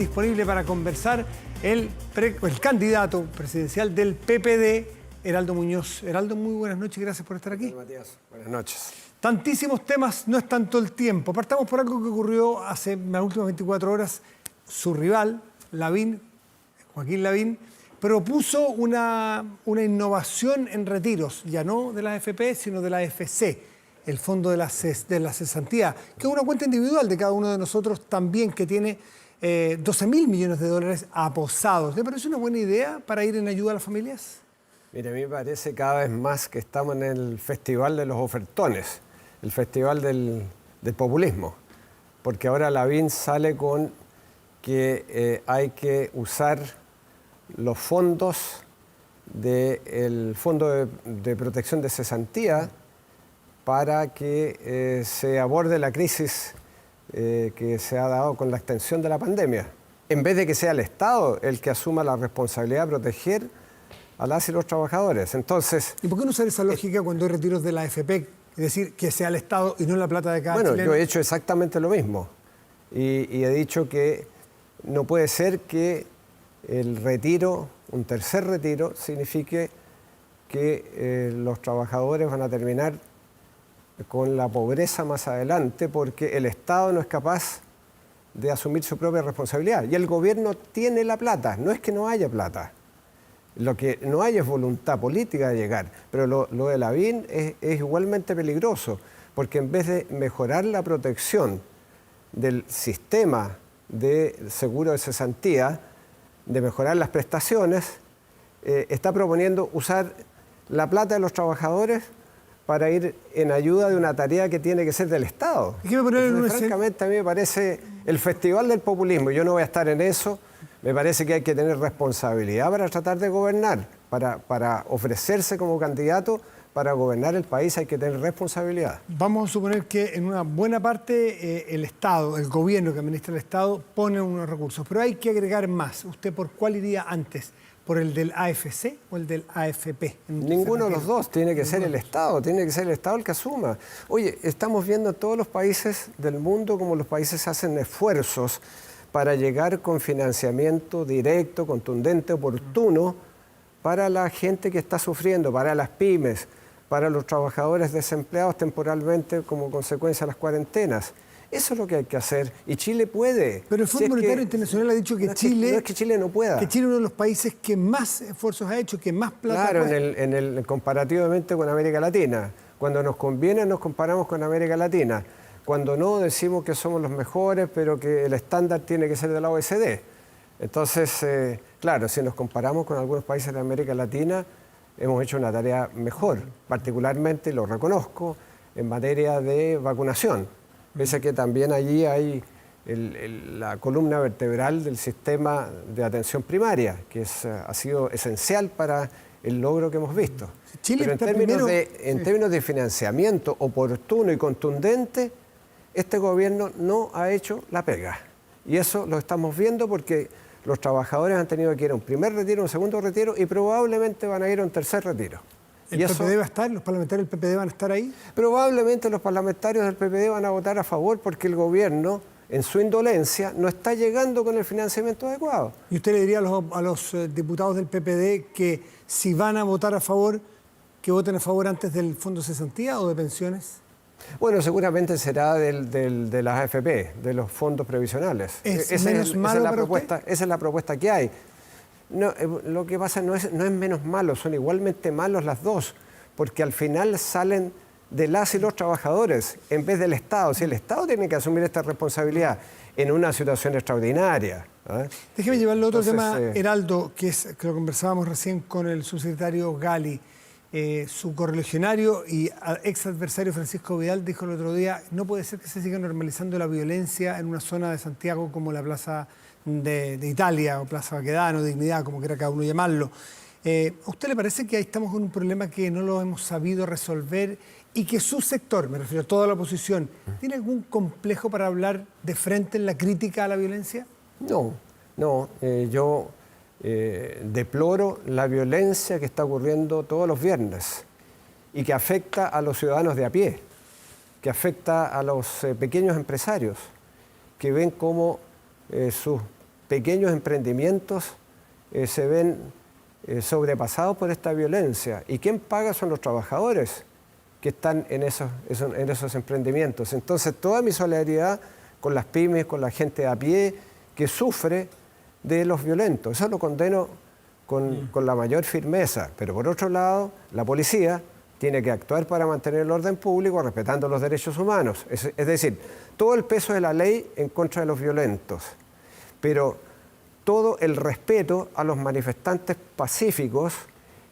Disponible para conversar el candidato presidencial del PPD, Heraldo Muñoz. Heraldo, muy buenas noches, gracias por estar aquí. Hola, Matías, buenas noches. Tantísimos temas, no es tanto el tiempo. Partamos por algo que ocurrió hace las últimas 24 horas. Su rival, Joaquín Lavín, propuso una innovación en retiros, ya no de la AFP, sino de la AFC, el Fondo de la Cesantía, que es una cuenta individual de cada uno de nosotros también, que tiene 12.000 millones de dólares aposados. ¿Le parece una buena idea para ir en ayuda a las familias? Mire, a mí me parece cada vez más que estamos en el festival de los ofertones, el festival del populismo, porque ahora Lavín sale con que hay que usar los fondos del Fondo de Protección de Cesantía para que se aborde la crisis que se ha dado con la extensión de la pandemia, en vez de que sea el Estado el que asuma la responsabilidad de proteger a las y los trabajadores. Entonces, ¿y por qué no usar esa lógica cuando hay retiros de la AFP? Es decir, que sea el Estado y no la plata de cada chileno. Bueno, yo he hecho exactamente lo mismo y he dicho que no puede ser que el retiro, un tercer retiro, signifique que los trabajadores van a terminar con la pobreza más adelante porque el Estado no es capaz de asumir su propia responsabilidad. Y el gobierno tiene la plata, no es que no haya plata. Lo que no hay es voluntad política de llegar. Pero lo de Lavín es igualmente peligroso, porque en vez de mejorar la protección del sistema de seguro de cesantía, de mejorar las prestaciones, está proponiendo usar la plata de los trabajadores para ir en ayuda de una tarea que tiene que ser del Estado. Francamente, a mí me parece el festival del populismo. Yo no voy a estar en eso. Me parece que hay que tener responsabilidad para tratar de gobernar, para ofrecerse como candidato, para gobernar el país hay que tener responsabilidad. Vamos a suponer que en una buena parte el Estado, el gobierno que administra el Estado, pone unos recursos, pero hay que agregar más. ¿Usted por cuál iría antes? ¿Por el del AFC o el del AFP? Ninguno de los dos, tiene que ser el Estado, tiene que ser el Estado el que asuma. Oye, estamos viendo en todos los países del mundo cómo los países hacen esfuerzos para llegar con financiamiento directo, contundente, oportuno, para la gente que está sufriendo, para las pymes, para los trabajadores desempleados temporalmente como consecuencia de las cuarentenas. Eso es lo que hay que hacer. Y Chile puede. Pero el Fondo Monetario Internacional ha dicho que no Chile... No es que Chile no pueda. Que Chile es uno de los países que más esfuerzos ha hecho, que más plata... Claro, comparativamente con América Latina. Cuando nos conviene nos comparamos con América Latina. Cuando no, decimos que somos los mejores, pero que el estándar tiene que ser de la OECD. Entonces, claro, si nos comparamos con algunos países de América Latina, hemos hecho una tarea mejor, particularmente, lo reconozco, en materia de vacunación. Pese a que también allí hay la columna vertebral del sistema de atención primaria, que ha sido esencial para el logro que hemos visto. Chile Pero en términos de financiamiento oportuno y contundente, este gobierno no ha hecho la pega. Y eso lo estamos viendo porque los trabajadores han tenido que ir a un primer retiro, un segundo retiro y probablemente van a ir a un tercer retiro. ¿El PPD va a estar? ¿Los parlamentarios del PPD van a estar ahí? Probablemente los parlamentarios del PPD van a votar a favor porque el gobierno, en su indolencia, no está llegando con el financiamiento adecuado. ¿Y usted le diría a los diputados del PPD que si van a votar a favor, que voten a favor antes del Fondo de Cesantía o de pensiones? Bueno, seguramente será de las AFP, de los fondos previsionales. Esa es la propuesta que hay. No, lo que pasa no es menos malo, son igualmente malos las dos, porque al final salen de las y los trabajadores en vez del Estado. Si el Estado tiene que asumir esta responsabilidad en una situación extraordinaria. Déjeme llevarle otro tema, Heraldo, que lo conversábamos recién con el subsecretario Gali. Su correligionario y ex adversario Francisco Vidal dijo el otro día: no puede ser que se siga normalizando la violencia en una zona de Santiago como la Plaza de Italia o Plaza Baquedano, Dignidad, como quiera cada uno llamarlo. ¿A usted le parece que ahí estamos con un problema que no lo hemos sabido resolver y que su sector, me refiero a toda la oposición, tiene algún complejo para hablar de frente en la crítica a la violencia? No, yo deploro la violencia que está ocurriendo todos los viernes y que afecta a los ciudadanos de a pie, que afecta a los pequeños empresarios, que ven cómo sus pequeños emprendimientos se ven sobrepasados por esta violencia. ¿Y quién paga? Son los trabajadores que están en esos emprendimientos. Entonces, toda mi solidaridad con las pymes, con la gente a pie que sufre de los violentos. Eso lo condeno con la mayor firmeza. Pero por otro lado, la policía tiene que actuar para mantener el orden público respetando los derechos humanos. Es decir, todo el peso de la ley en contra de los violentos, pero todo el respeto a los manifestantes pacíficos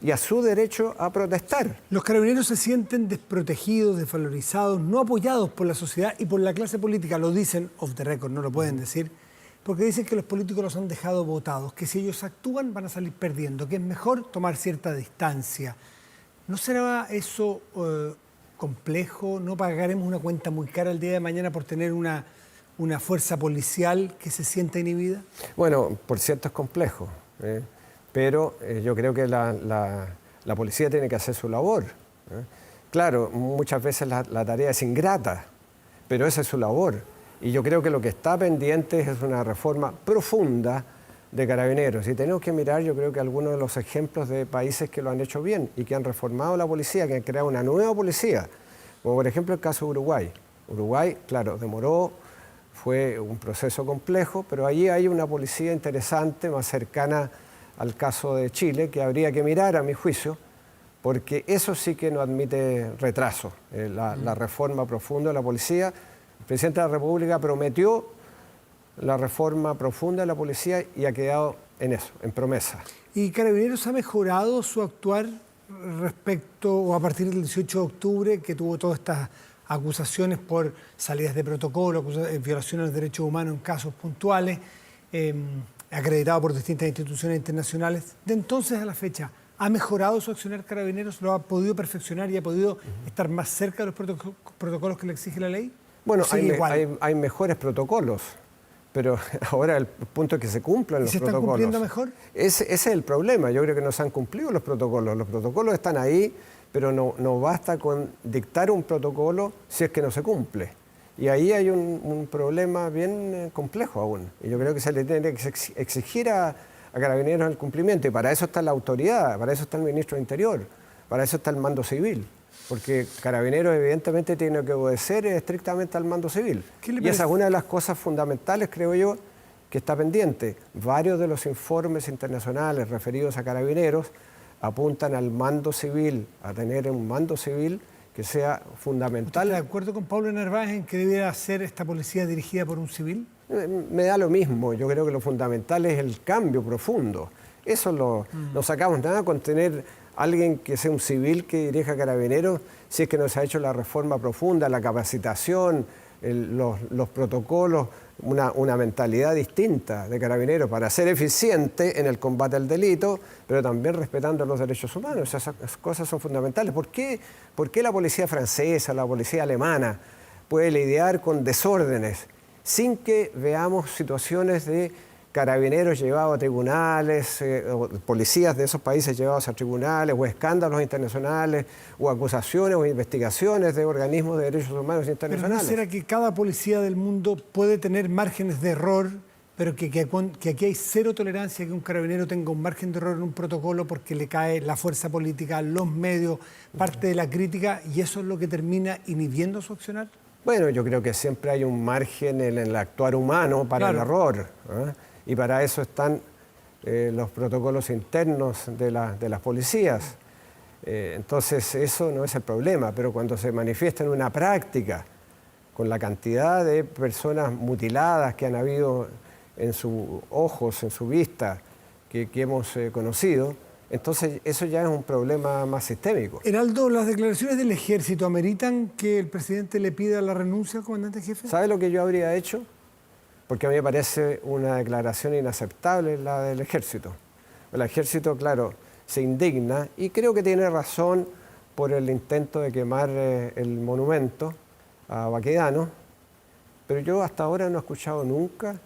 y a su derecho a protestar. Los carabineros se sienten desprotegidos, desvalorizados, no apoyados por la sociedad y por la clase política. Lo dicen off the record, no lo pueden decir, porque dicen que los políticos los han dejado votados, que si ellos actúan van a salir perdiendo, que es mejor tomar cierta distancia. ¿No será eso complejo? ¿No pagaremos una cuenta muy cara el día de mañana por tener una fuerza policial que se sienta inhibida? Bueno, por cierto es complejo, pero yo creo que la policía tiene que hacer su labor. Claro, muchas veces la tarea es ingrata, pero esa es su labor. Y yo creo que lo que está pendiente es una reforma profunda de Carabineros. Y tenemos que mirar, yo creo que algunos de los ejemplos de países que lo han hecho bien y que han reformado la policía, que han creado una nueva policía, como por ejemplo el caso de Uruguay. Uruguay, claro, demoró, fue un proceso complejo, pero allí hay una policía interesante, más cercana al caso de Chile, que habría que mirar, a mi juicio, porque eso sí que no admite retraso. La reforma profunda de la policía. El presidente de la República prometió la reforma profunda de la policía y ha quedado en eso, en promesa. ¿Y Carabineros ha mejorado su actuar respecto o a partir del 18 de octubre, que tuvo todas estas acusaciones por salidas de protocolo, violaciones de derechos humanos en casos puntuales, acreditado por distintas instituciones internacionales? De entonces a la fecha, ¿ha mejorado su accionar Carabineros? ¿Lo ha podido perfeccionar y ha podido estar más cerca de los protocolos que le exige la ley? Bueno, hay mejores protocolos, pero ahora el punto es que se cumplan los protocolos. ¿Y se están cumpliendo mejor? Ese es el problema. Yo creo que no se han cumplido los protocolos. Los protocolos están ahí, pero no basta con dictar un protocolo si es que no se cumple. Y ahí hay un problema bien complejo aún. Y yo creo que se le tiene que exigir a Carabineros el cumplimiento. Y para eso está la autoridad, para eso está el ministro de Interior, para eso está el mando civil. Porque Carabineros evidentemente tiene que obedecer estrictamente al mando civil. Y esa es una de las cosas fundamentales, creo yo, que está pendiente. Varios de los informes internacionales referidos a Carabineros apuntan al mando civil, a tener un mando civil que sea fundamental. ¿Está de acuerdo con Pablo Narváez en que debiera ser esta policía dirigida por un civil? Me da lo mismo. Yo creo que lo fundamental es el cambio profundo. Eso no sacamos nada con tener alguien que sea un civil que dirija Carabineros, si es que no se ha hecho la reforma profunda, la capacitación, los protocolos, una mentalidad distinta de Carabineros para ser eficiente en el combate al delito, pero también respetando los derechos humanos. Esas cosas son fundamentales. ¿Por qué la policía francesa, la policía alemana puede lidiar con desórdenes sin que veamos situaciones de Carabineros llevados a tribunales, o policías de esos países llevados a tribunales, o escándalos internacionales, o acusaciones o investigaciones de organismos de derechos humanos internacionales? ¿Pero no será que cada policía del mundo puede tener márgenes de error, pero que aquí hay cero tolerancia que un carabinero tenga un margen de error en un protocolo porque le cae la fuerza política, los medios, parte de la crítica, y eso es lo que termina inhibiendo su accionar? Bueno, yo creo que siempre hay un margen en el actuar humano para el error, ¿eh? Y para eso están los protocolos internos de las policías. Entonces, eso no es el problema, pero cuando se manifiesta en una práctica, con la cantidad de personas mutiladas que han habido en sus ojos, en su vista, que hemos conocido, entonces eso ya es un problema más sistémico. Heraldo, ¿las declaraciones del Ejército ameritan que el presidente le pida la renuncia al comandante jefe? ¿Sabe lo que yo habría hecho? Porque a mí me parece una declaración inaceptable la del Ejército. El Ejército, claro, se indigna y creo que tiene razón por el intento de quemar el monumento a Baquedano, pero yo hasta ahora no he escuchado nunca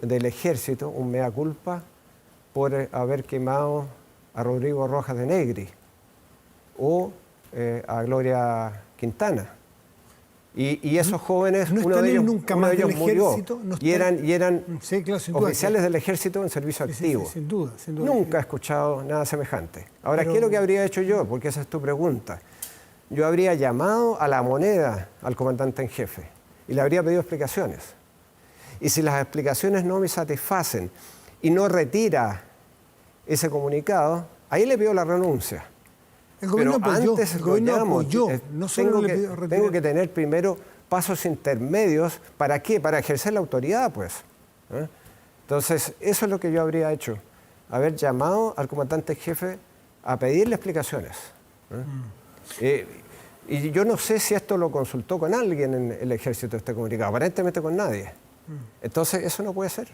del Ejército un mea culpa por haber quemado a Rodrigo Rojas de Negri o a Gloria Quintana. Y esos jóvenes, no uno de ellos, nunca uno más de ellos del murió. ejército, no Y eran sí, claro, sin duda, oficiales del ejército en servicio activo. Sí, sin duda. Nunca he escuchado nada semejante. Ahora, Pero... ¿qué es lo que habría hecho yo? Porque esa es tu pregunta. Yo habría llamado a la moneda al comandante en jefe y le habría pedido explicaciones. Y si las explicaciones no me satisfacen y no retira ese comunicado, ahí le pido la renuncia. El gobierno apoyó, no solo le pidió retirar. Tengo que tener primero pasos intermedios. ¿Para qué? Para ejercer la autoridad, pues. Entonces, eso es lo que yo habría hecho. Haber llamado al comandante jefe a pedirle explicaciones. Y yo no sé si esto lo consultó con alguien en el ejército, este comunicado. Aparentemente con nadie. Entonces, eso no puede ser.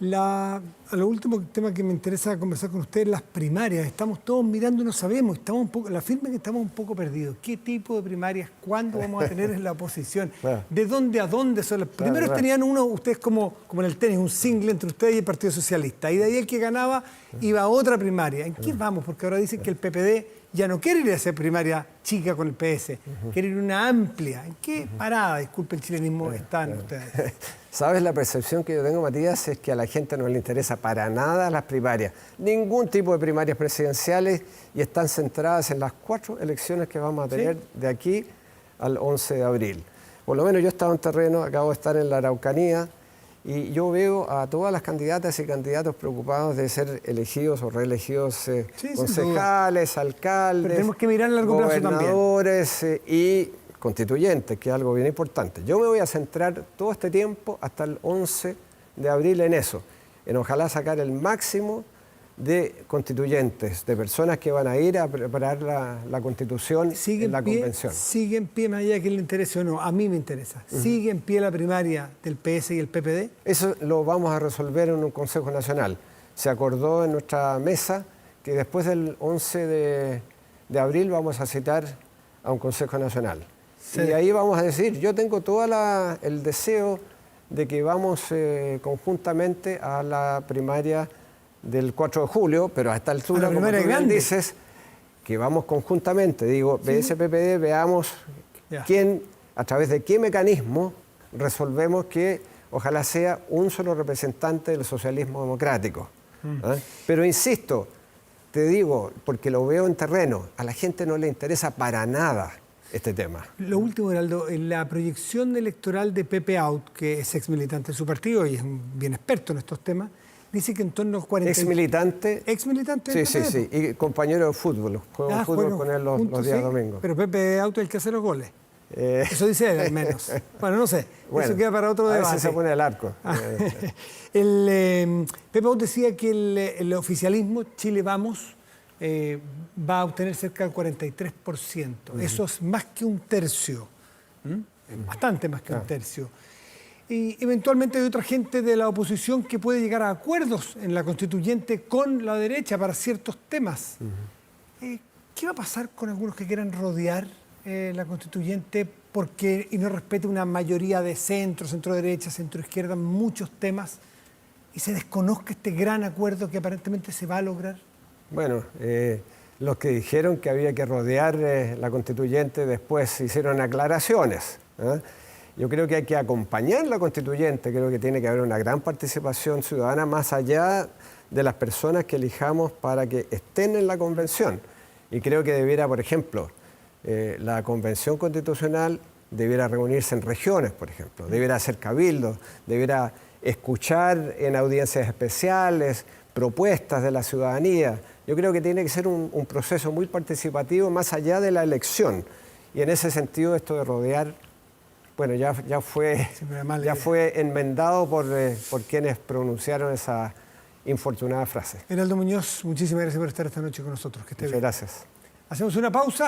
A lo último tema que me interesa conversar con ustedes, las primarias. Estamos todos mirando y no sabemos. La firma es que estamos un poco perdidos. ¿Qué tipo de primarias? ¿Cuándo vamos a tener en la oposición? Bueno. ¿De dónde a dónde son las? Primero tenían ustedes como en el tenis, un single entre ustedes y el Partido Socialista. Y de ahí el que ganaba iba a otra primaria. ¿En qué vamos? Porque ahora dicen que el PPD ya no quiere ir a hacer primaria chica con el PS. Quiere ir a una amplia. ¿En qué parada, disculpe el chilenismo, están ustedes? ¿Sabes? La percepción que yo tengo, Matías, es que a la gente no le interesa para nada las primarias. Ningún tipo de primarias presidenciales, y están centradas en las 4 elecciones que vamos a tener de aquí al 11 de abril. Por lo menos yo he estado en terreno, acabo de estar en la Araucanía, y yo veo a todas las candidatas y candidatos preocupados de ser elegidos o reelegidos concejales, alcaldes, pero tenemos que mirar a largo plazo también. Gobernadores y constituyentes, que es algo bien importante. Yo me voy a centrar todo este tiempo hasta el 11 de abril en eso, en ojalá sacar el máximo de constituyentes, de personas que van a ir a preparar la Constitución en la Convención. ¿Sigue en pie, más allá de que le interese o no? A mí me interesa. ¿Sigue en pie la primaria del PS y el PPD? Eso lo vamos a resolver en un Consejo Nacional. Se acordó en nuestra mesa que después del 11 de abril vamos a citar a un Consejo Nacional. Sí. Y ahí vamos a decir, yo tengo todo el deseo de que vamos conjuntamente a la primaria del 4 de julio, pero a esta altura, como tú bien dices, que vamos conjuntamente. Digo, PS-PPD, veamos quién, a través de qué mecanismo resolvemos que ojalá sea un solo representante del socialismo democrático. Pero insisto, te digo, porque lo veo en terreno, a la gente no le interesa para nada este tema. Lo último, Heraldo, en la proyección electoral de Pepe Out, que es ex militante de su partido y es bien experto en estos temas, dice que en torno a 40... ¿Ex militante? Ex militante. Sí. Y compañero de fútbol. Juego fútbol con él los días domingos. Pero Pepe Out es el que hace los goles. Eso dice él, al menos. Bueno, no sé. Bueno, eso queda para otro debate. A veces se pone el arco. Pepe Out decía que el oficialismo, Chile Vamos, va a obtener cerca del 43%. Eso es más que un tercio. Bastante más que un tercio. Y eventualmente hay otra gente de la oposición que puede llegar a acuerdos en la constituyente con la derecha para ciertos temas. ¿Qué va a pasar con algunos que quieran rodear la constituyente y no respete una mayoría de centro-derecha, centro-izquierda en muchos temas y se desconozca este gran acuerdo que aparentemente se va a lograr? Bueno, los que dijeron que había que rodear la constituyente después hicieron aclaraciones. Yo creo que hay que acompañar la constituyente, creo que tiene que haber una gran participación ciudadana más allá de las personas que elijamos para que estén en la convención. Y creo que debiera, por ejemplo, la convención constitucional debiera reunirse en regiones, por ejemplo, debiera hacer cabildos, debiera escuchar en audiencias especiales propuestas de la ciudadanía. Yo creo que tiene que ser un proceso muy participativo más allá de la elección. Y en ese sentido esto de rodear, bueno, ya fue enmendado por quienes pronunciaron esa infortunada frase. Heraldo Muñoz, muchísimas gracias por estar esta noche con nosotros. Que esté bien. Muchas gracias. Hacemos una pausa.